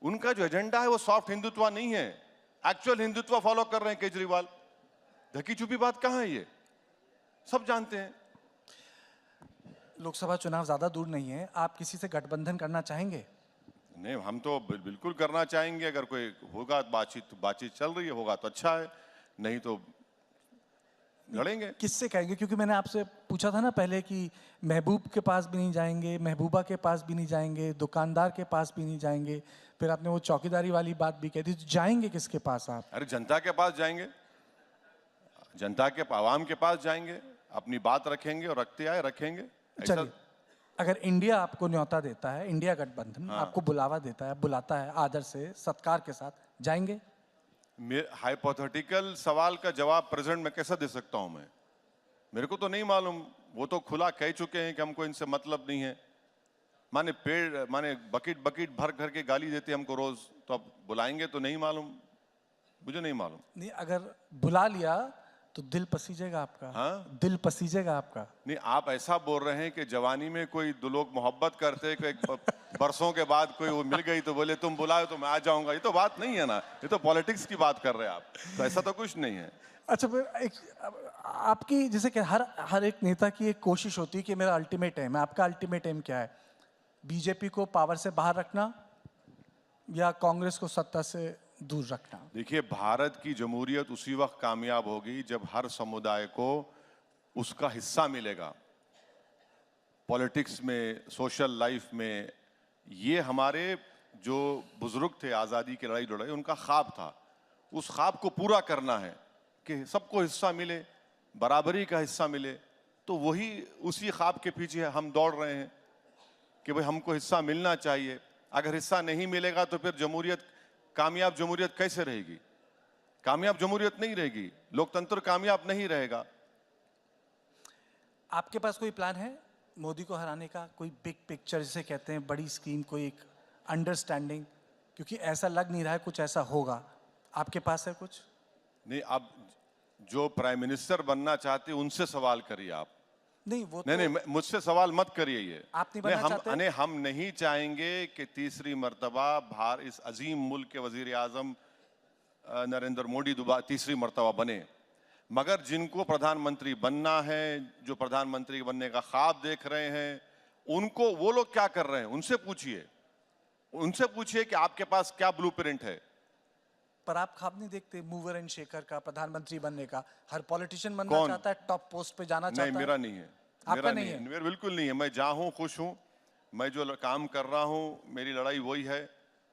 उनका जो एजेंडा है वो सॉफ्ट हिंदुत्व नहीं है, एक्चुअल हिंदुत्व फॉलो कर रहे हैं केजरीवाल। ढकी छुपी बात कहां है, ये सब जानते हैं। लोकसभा चुनाव ज़्यादा दूर नहीं है, आप किसी से गठबंधन करना चाहेंगे? नहीं, हम तो बिल्कुल करना चाहेंगे। अगर कोई होगा बातचीत चल रही है, होगा तो अच्छा है, नहीं तो लड़ेंगे। किससे कहेंगे? क्योंकि मैंने आपसे पूछा था ना पहले कि महबूब के पास भी नहीं जाएंगे, महबूबा के पास भी नहीं जाएंगे, दुकानदार के पास भी नहीं जाएंगे, फिर आपने वो चौकीदारी वाली बात भी कह दी, तो जाएंगे किसके पास आप? अरे जनता के पास जाएंगे, जनता के आवाम के पास जाएंगे, अपनी बात रखेंगे और रखते आए रखेंगे। चलिए, अगर इंडिया आपको न्योता देता है, इंडिया गठबंधन आपको बुलावा देता है, बुलाता है आदर से, सत्कार के साथ, जाएंगे? हाइपोथेटिकल सवाल का जवाब प्रेजेंट में कैसे दे सकता हूं मैं? मेरे को तो नहीं मालूम। वो तो खुला कह चुके हैं कि हमको इनसे मतलब नहीं है। माने बकेट बकेट भर भर के गाली देते हमको रोज, तो अब बुलाएंगे तो नहीं मालूम, मुझे नहीं मालूम। नहीं, अगर बुला लिया तो दिल पसीजेगा आपका। हाँ? दिल पसीजेगा आपका। नहीं, आप ऐसा बोल रहे हैं कि जवानी में कोई दो लोग मोहब्बत करते, कोई बरसों के बाद कोई वो मिल गई तो बोले तुम बुलाओ तो मैं आ जाऊंगा। ये तो बात नहीं है ना, ये तो पॉलिटिक्स की बात कर रहे हैं आप। तो ऐसा तो कुछ नहीं है। अच्छा, फिर आपकी जैसे कि हर एक नेता की एक कोशिश होती है कि मेरा अल्टीमेट एम है, आपका अल्टीमेट एम क्या है? बीजेपी को पावर से बाहर रखना या कांग्रेस को सत्ता से दूर रखना? देखिए, भारत की जमहूरियत उसी वक्त कामयाब होगी जब हर समुदाय को उसका हिस्सा मिलेगा पॉलिटिक्स में, सोशल लाइफ में। ये हमारे जो बुजुर्ग थे आज़ादी की लड़ाई लड़ाई, उनका ख्वाब था। उस ख्वाब को पूरा करना है कि सबको हिस्सा मिले, बराबरी का हिस्सा मिले। तो वही उसी ख्वाब के पीछे हम दौड़ रहे हैं कि भाई हमको हिस्सा मिलना चाहिए। अगर हिस्सा नहीं मिलेगा तो फिर कामयाब जमहूरियत कैसे रहेगी? कामयाब जमहूरियत नहीं रहेगी, लोकतंत्र कामयाब नहीं रहेगा। आपके पास कोई प्लान है मोदी को हराने का? कोई बिग पिक्चर जिसे कहते हैं, बड़ी स्कीम, कोई एक अंडरस्टैंडिंग? क्योंकि ऐसा लग नहीं रहा है कुछ ऐसा होगा। आपके पास है कुछ? नहीं, अब जो प्राइम मिनिस्टर बनना चाहते हैं उनसे सवाल करिए आप। नहीं, वो नहीं, मुझसे सवाल मत करिए ये। आप नहीं बनना चाहते? हम नहीं चाहेंगे कि तीसरी मर्तबा इस अजीम मुल्क के वजीर आजम नरेंद्र मोदी तीसरी मर्तबा बने। मगर जिनको प्रधानमंत्री बनना है, जो प्रधानमंत्री बनने का ख्वाब देख रहे हैं, उनको वो लोग क्या कर रहे हैं उनसे पूछिए। उनसे पूछिए कि आपके पास क्या ब्लूप्रिंट है। पर आप ख्वाब नहीं देखते मूवर एंड शेकर का, प्रधानमंत्री बनने का? हर पॉलिटिशियन बनना चाहता है, टॉप पोस्ट पे जाना चाहता है। नहीं, मेरा नहीं है। आपका नहीं है? मेरा बिल्कुल नहीं है। मैं जहाँ हूँ खुश हूँ। मैं जो काम कर रहा हूँ, मेरी लड़ाई वही है।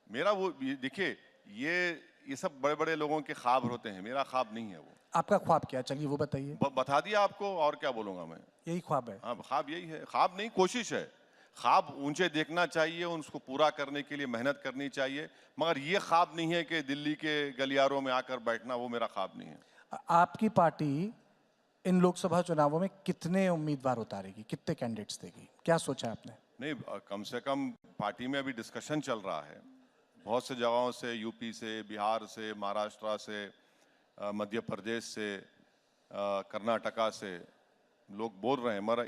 मेरा वो देखिए, ये सब बड़े बड़े लोगों के ख्वाब होते हैं, मेरा ख्वाब नहीं है वो। आपका ख्वाब क्या है? चलिए वो बताइए। बता दिया आपको, और क्या बोलूंगा मैं? यही ख्वाब है? हाँ, ख्वाब यही है। ख्वाब नहीं, कोशिश है। ख्वाब ऊंचे देखना चाहिए, उसको पूरा करने के लिए मेहनत करनी चाहिए। मगर ये ख्वाब नहीं है कि दिल्ली के गलियारों में आकर बैठना, वो मेरा ख्वाब नहीं है। आपकी पार्टी इन लोकसभा चुनावों में कितने उम्मीदवार उतारेगी, कितने कैंडिडेट्स देगी? क्या सोचा है आपने? नहीं, कम से कम पार्टी में अभी डिस्कशन चल रहा है। बहुत से जगहों से, यूपी से, बिहार से, महाराष्ट्र से, मध्य प्रदेश से, कर्नाटका से लोग बोल रहे हैं। मगर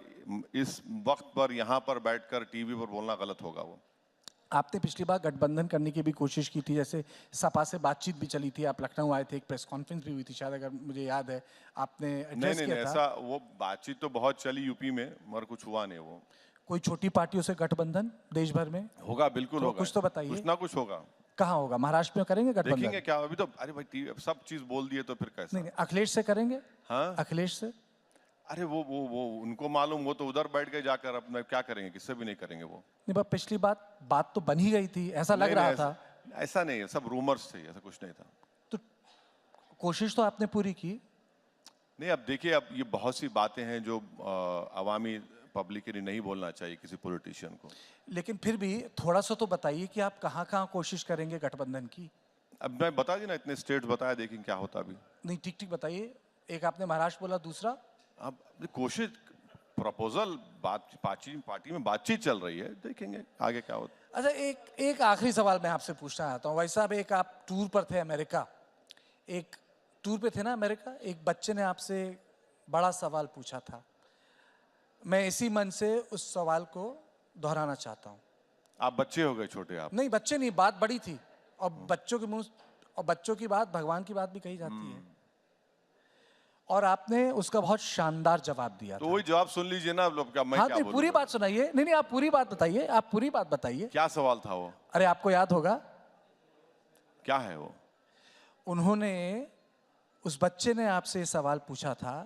इस वक्त पर यहाँ पर बैठकर टीवी पर बोलना गलत होगा। वो आपने पिछली बार गठबंधन करने की भी कोशिश की थी, जैसे सपा से बातचीत भी चली थी, आप लखनऊ आए थे, एक प्रेस कॉन्फ्रेंस भी हुई थी शायद, अगर मुझे याद है, आपने एड्रेस किया था। ऐसा वो बातचीत तो बहुत चली यूपी में, मगर कुछ हुआ नहीं। वो कोई छोटी पार्टियों से गठबंधन देश भर में होगा, बिल्कुल तो होगा। कुछ तो बताइए। कुछ ना कुछ होगा। कहाँ होगा? महाराष्ट्र में करेंगे गठबंधन? देखेंगे क्या। अभी तो अरे भाई सब चीज बोल दिए तो फिर कैसे? नहीं, अखिलेश से करेंगे? हाँ, अखिलेश से? अरे वो उनको मालूम, वो तो उधर बैठ गए जाकर। अपना क्या करेंगे? किससे भी नहीं करेंगे वो। नहीं, पर पिछली बात तो बन ही गई थी, ऐसा लग रहा था। ऐसा नहीं है, सब रूमर्स थे, ऐसा कुछ नहीं था। तो कोशिश तो आपने पूरी की। नहीं, अब देखिए, अब ये बहुत सी बातें हैं जो अवामी पब्लिक के लिए नहीं बोलना चाहिए किसी पॉलिटिशियन को। लेकिन फिर भी थोड़ा सा तो बताइए कि आप कहाँ कहाँ कोशिश करेंगे गठबंधन की। अब मैं बता दी ना, इतने स्टेट्स बताया, देखें क्या होता अभी। नहीं, ठीक ठीक बताइए। एक आपने महाराष्ट्र बोला, दूसरा? अब कोशिश, प्रपोजल, पार्टी में बातचीत चल रही है, देखेंगे आगे क्या होता। अच्छा, एक आखिरी सवाल मैं आपसे पूछना चाहता हूँ। भाई साहब, एक आप टूर पर थे अमेरिका, एक टूर पे थे ना अमेरिका, एक बच्चे ने आपसे बड़ा सवाल पूछा था। मैं इसी मन से उस सवाल को दोहराना चाहता हूँ। आप बच्चे हो गए छोटे आप। नहीं, बच्चे नहीं, बात बड़ी थी और बच्चों के मुंह और बच्चों की बात भगवान की बात भी कही जाती है। और आपने उसका बहुत शानदार जवाब दिया तो था। वही जवाब सुन लीजिए ना, अब क्या मैं हाँ, क्या नहीं, बोलूं? पूरी बात सुनाइए। नहीं, आप पूरी बात बताइए, आप पूरी बात बताइए। क्या सवाल था वो? अरे, आपको याद होगा, क्या है वो? उन्होंने, उस बच्चे ने आपसे ये सवाल पूछा था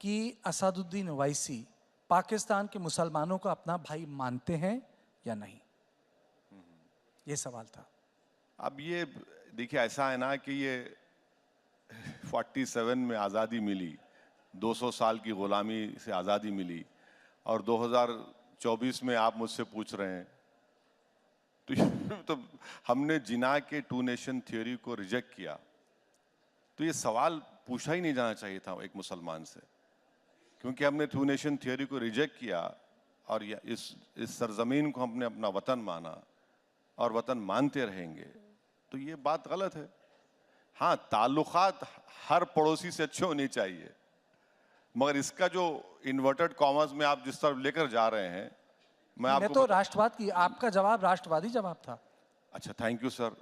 कि असदुद्दीन ओवैसी पाकिस्तान के मुसलमानों को अपना भाई मानते हैं या नहीं। ये सवाल था। अब ये देखिए, ऐसा है ना कि ये 47 में आज़ादी मिली, 200 साल की गुलामी से आज़ादी मिली, और 2024 में आप मुझसे पूछ रहे हैं। तो हमने जिना के टू नेशन थ्योरी को रिजेक्ट किया, तो ये सवाल पूछा ही नहीं जाना चाहिए था एक मुसलमान से, क्योंकि हमने टू नेशन थ्योरी को रिजेक्ट किया और इस सरजमीन को हमने अपना वतन माना और वतन मानते रहेंगे। तो ये बात गलत है। हाँ, ताल्लुकात हर पड़ोसी से अच्छे होने चाहिए, मगर इसका जो इन्वर्टेड कॉमर्स में आप जिस तरफ लेकर जा रहे हैं, मैं तो राष्ट्रवाद की, आपका जवाब राष्ट्रवादी जवाब था। अच्छा, थैंक यू सर।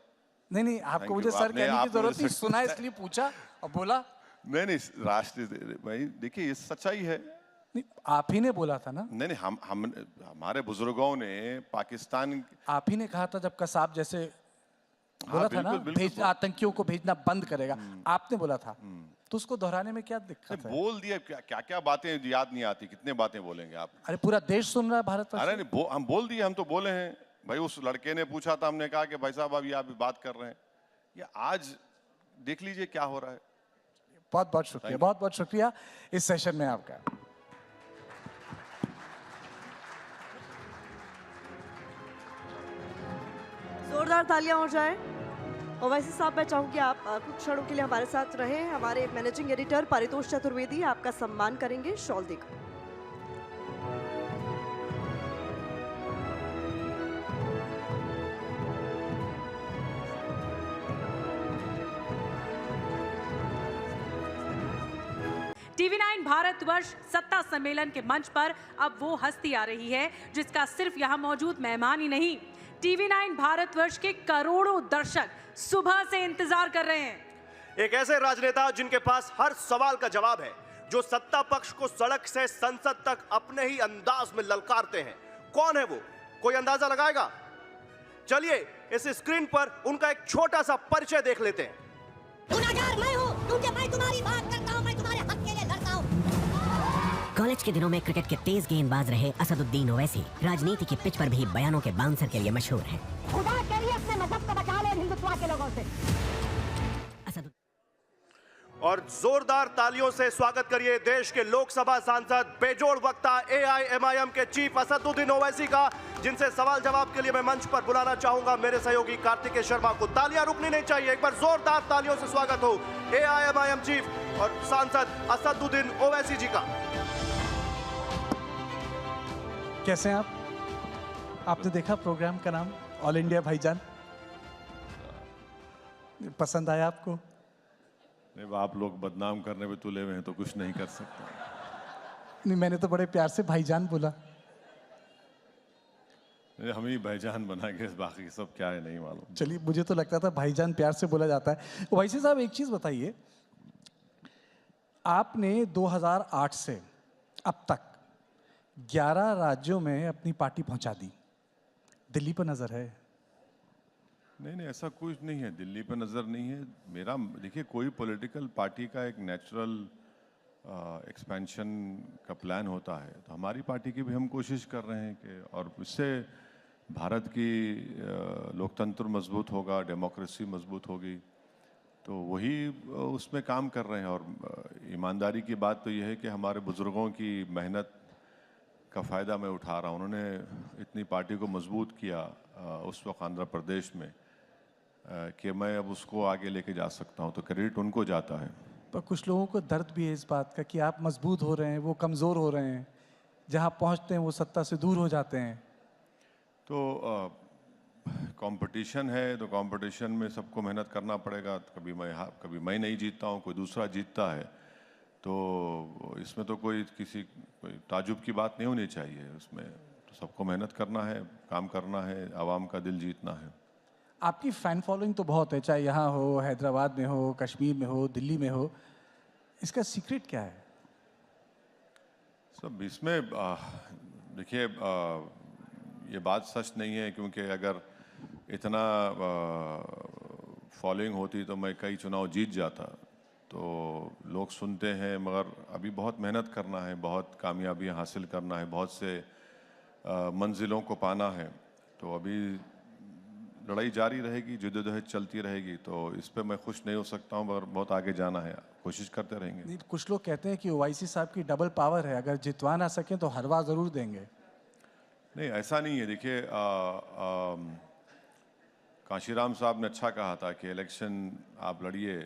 नहीं, आपको मुझे सर कहने की जरूरत नहीं, सुना इसलिए पूछा और बोला। नहीं, राष्ट्र भाई देखिए, ये सच्चाई है। नहीं, आप ही ने बोला था ना। नहीं, हम हमारे बुजुर्गों ने पाकिस्तान, आप ही ने कहा था जब कसाब जैसे बोला था ना, भेज आतंकियों को भेजना बंद करेगा, आपने बोला था। तो उसको दोहराने में क्या दिक्कत है? बोल दिया, क्या क्या बातें याद नहीं आती, कितने बातें बोलेंगे आप? अरे, पूरा देश सुन रहा है, भारत। अरे नहीं, हम बोल दिए, हम तो बोले हैं भाई। उस लड़के ने पूछा था, हमने कहा कि भाई साहब अब ये आप बात कर रहे हैं, ये आज देख लीजिए क्या हो रहा है। बहुत बहुत शुक्रिया, बहुत बहुत शुक्रिया इस सेशन में आपका। जोरदार तालियां हो जाए। ओवैसी साहब, मैं चाहूंगी आप कुछ क्षणों के लिए हमारे साथ रहें। हमारे मैनेजिंग एडिटर पारितोष चतुर्वेदी आपका सम्मान करेंगे शॉल देकर। TV9 भारतवर्ष सत्ता सम्मेलन के मंच पर अब वो हस्ती आ रही है जिसका सिर्फ यहाँ मौजूद मेहमान ही नहीं, TV9 भारतवर्ष के करोड़ों दर्शक सुबह से इंतजार कर रहे हैं। एक ऐसे राजनेता जिनके पास हर सवाल का जवाब है, जो सत्ता पक्ष को सड़क से संसद तक अपने ही अंदाज में ललकारते हैं। कौन है वो? कोई अंदाजा लगाएगा? चलिए इस स्क्रीन पर उनका एक छोटा सा परिचय देख लेते हैं। गुनाहगार मैं हूं, क्योंकि मैं तुम्हारी बात करता हूं, मैं तुम्हारे हक के लिए लड़ता हूं। कॉलेज के दिनों में क्रिकेट के तेज गेंदबाज रहे असदुद्दीन ओवैसी राजनीति की पिच पर भी बयानों के बाउंसर के लिए मशहूर हैं। खुदा के लिए अपने मजहब को बचा ले हिंदुत्व के लोगों से। और जोरदार तालियों से स्वागत करिए देश के लोकसभा सांसद, बेजोड़ वक्ता, AIMIM के चीफ असदुद्दीन ओवैसी का, जिनसे सवाल जवाब के लिए मैं मंच पर बुलाना चाहूंगा मेरे सहयोगी कार्तिकेय शर्मा को। तालियां रुकनी नहीं चाहिए, एक बार जोरदार तालियों से स्वागत हो AIMIM चीफ और सांसद असदुद्दीन ओवैसी जी का। कैसे हैं आप? आपने देखा प्रोग्राम का नाम ऑल इंडिया भाईजान? पसंद आया आपको? नहीं, आप लोग बदनाम करने में तुले हुए हैं तो कुछ नहीं कर सकते। नहीं, मैंने तो बड़े प्यार से भाईजान बोला। हम ही भाईजान बनाएंगे, बाकी सब क्या है नहीं मालूम। चलिए, मुझे तो लगता था भाईजान प्यार से बोला जाता है। ओवैसी साहब, एक चीज बताइए, आपने 2008 से अब तक 11 राज्यों में अपनी पार्टी पहुंचा दी। दिल्ली पर नजर है? नहीं, ऐसा कुछ नहीं है, दिल्ली पर नज़र नहीं है मेरा। देखिए, कोई पॉलिटिकल पार्टी का एक नेचुरल एक्सपेंशन का प्लान होता है, तो हमारी पार्टी की भी हम कोशिश कर रहे हैं कि, और इससे भारत की लोकतंत्र मजबूत होगा, डेमोक्रेसी मजबूत होगी, तो वही उसमें काम कर रहे हैं। और ईमानदारी की बात तो यह है कि हमारे बुज़ुर्गों की मेहनत का फ़ायदा मैं उठा रहा हूँ। उन्होंने इतनी पार्टी को मजबूत किया उस वक्त आंध्र प्रदेश में कि मैं अब उसको आगे लेके जा सकता हूँ, तो क्रेडिट उनको जाता है। पर कुछ लोगों को दर्द भी है इस बात का कि आप मजबूत हो रहे हैं, वो कमज़ोर हो रहे हैं, जहाँ पहुँचते हैं वो सत्ता से दूर हो जाते हैं। तो कंपटीशन है, तो कंपटीशन में सबको मेहनत करना पड़ेगा। कभी मैं नहीं जीतता हूँ, कोई दूसरा जीतता है, तो इसमें तो कोई ताजुब की बात नहीं होनी चाहिए। उसमें तो सबको मेहनत करना है, काम करना है, आवाम का दिल जीतना है। आपकी फ़ैन फॉलोइंग तो बहुत है, चाहे यहाँ हो, हैदराबाद में हो, कश्मीर में हो, दिल्ली में हो। इसका सीक्रेट क्या है? सब इसमें देखिए, ये बात सच नहीं है, क्योंकि अगर इतना फॉलोइंग होती तो मैं कई चुनाव जीत जाता। तो लोग सुनते हैं, मगर अभी बहुत मेहनत करना है, बहुत कामयाबियां हासिल करना है, बहुत से मंजिलों को पाना है। तो अभी लड़ाई जारी रहेगी, जद्दोजहद चलती रहेगी। तो इस पे मैं खुश नहीं हो सकता हूँ, मगर बहुत आगे जाना है, कोशिश करते रहेंगे। नहीं, कुछ लोग कहते हैं कि ओवैसी साहब की डबल पावर है, अगर जितवा ना सकें तो हरवा ज़रूर देंगे। नहीं, ऐसा नहीं है। देखिए, काशीराम साहब ने अच्छा कहा था कि इलेक्शन आप लड़िए,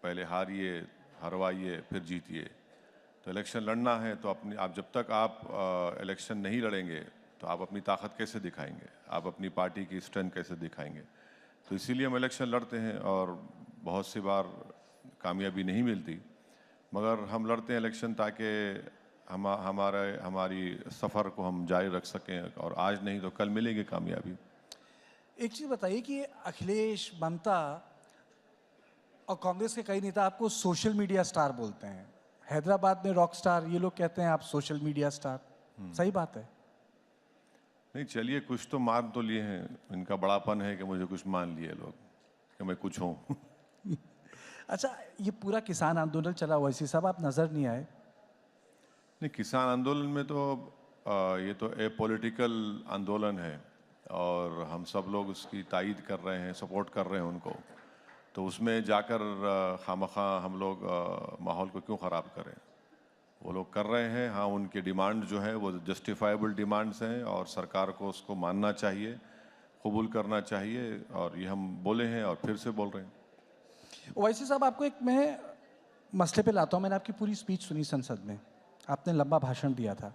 पहले हारिए, हरवाइए, फिर जीतिए। तो इलेक्शन लड़ना है तो आप जब तक आप इलेक्शन नहीं लड़ेंगे तो आप अपनी ताकत कैसे दिखाएंगे, आप अपनी पार्टी की स्ट्रेंथ कैसे दिखाएंगे। तो इसीलिए हम इलेक्शन लड़ते हैं, और बहुत सी बार कामयाबी नहीं मिलती, मगर हम लड़ते हैं इलेक्शन ताकि हमारी सफ़र को हम जारी रख सकें, और आज नहीं तो कल मिलेगी कामयाबी। एक चीज़ बताइए कि अखिलेश, ममता और कांग्रेस के कई नेता आपको सोशल मीडिया स्टार बोलते हैं। हैदराबाद में रॉक स्टार, ये लोग कहते हैं आप सोशल मीडिया स्टार। सही बात है? नहीं, चलिए, कुछ तो मान तो लिए हैं। इनका बड़ापन है कि मुझे कुछ मान लिए लोग कि मैं कुछ हूँ। अच्छा, ये पूरा किसान आंदोलन चला, ओवैसी साहब आप नज़र नहीं आए। नहीं, किसान आंदोलन में तो ये तो पॉलिटिकल आंदोलन है, और हम सब लोग उसकी तायीद कर रहे हैं, सपोर्ट कर रहे हैं उनको। तो उसमें जाकर खामखा हम लोग माहौल को क्यों ख़राब करें। वो लोग कर रहे हैं, हाँ, उनके डिमांड जो है वो जस्टिफाइबल डिमांड्स हैं, और सरकार को उसको मानना चाहिए, कबूल करना चाहिए। और ये हम बोले हैं और फिर से बोल रहे हैं। ओवैसी साहब, आपको एक मैं मसले पे लाता हूँ। मैंने आपकी पूरी स्पीच सुनी संसद में, आपने लंबा भाषण दिया था।